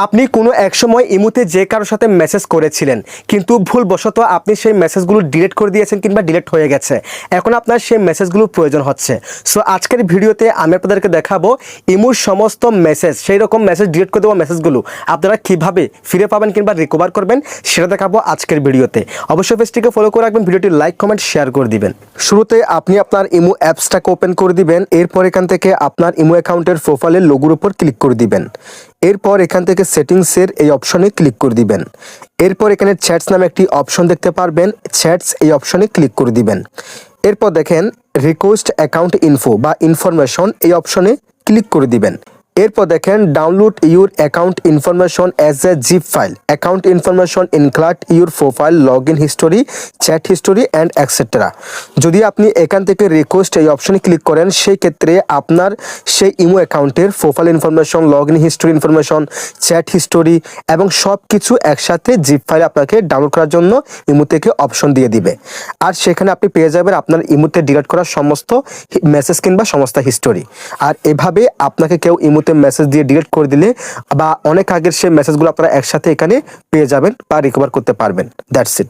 আপনি কোনো এক সময় ইমোতে যে কারোর সাথে মেসেজ করেছিলেন, কিন্তু ভুলবশত আপনি সেই মেসেজগুলো ডিলিট করে দিয়েছেন কিংবা ডিলিট হয়ে গেছে। এখন আপনার সেই মেসেজগুলোর প্রয়োজন হচ্ছে। সো আজকের ভিডিওতে আমি আপনাদেরকে দেখাবো ইমোর সমস্ত মেসেজ, সেই রকম মেসেজ ডিলিট করে দেওয়া মেসেজগুলো আপনারা কীভাবে ফিরে পাবেন কিংবা রিকভার করবেন সেটা দেখাবো আজকের ভিডিওতে। অবশ্যই পেজটিকে ফলো করে রাখবেন, ভিডিওটি লাইক কমেন্ট শেয়ার করে দিবেন। শুরুতে আপনি আপনার ইমো অ্যাপসটাকে ওপেন করে দিবেন। এরপর এখান থেকে আপনার ইমো অ্যাকাউন্টের প্রোফাইলের লোগোর উপর ক্লিক করে দিবেন। এরপর এখান থেকে সেটিংসের এই অপশনে ক্লিক করে দিবেন। এরপর এখানে চ্যাটস নামে একটি অপশন দেখতে পারবেন, চ্যাটস এই অপশনে ক্লিক করে দিবেন। এরপর দেখেন রিকোয়েস্ট অ্যাকাউন্ট ইনফো বা ইনফরমেশন এই অপশনে ক্লিক করে দিবেন। এরপর দেখেন download your account information as a zip file, account information include your profile, log in history, chat history and extra. যদি আপনি এখান থেকে রিকোয়েস্ট এই অপশনে ক্লিক করেন, সেই ক্ষেত্রে আপনার সেই ইমো অ্যাকাউন্টের profile information, log in history information, chat history এবং সব কিছু একসাথে জিপ ফাইল আপনাকে ডাউনলোড করার জন্য ইমো থেকে অপশন দিয়ে দিবে। আর সেখানে আপনি পেয়ে যাবেন আপনার ইমোতে ডিলিট করার সমস্ত মেসেজ কিংবা সমস্ত হিস্টোরি। আর এভাবে আপনাকে কেউ ইমোতে মেসেজ দিয়ে ডিলিট করে দিলে বা অনেক আগের সেই মেসেজগুলো আপনারা একসাথে এখানে পেয়ে যাবেন বা রিকভার করতে পারবেন। That's it.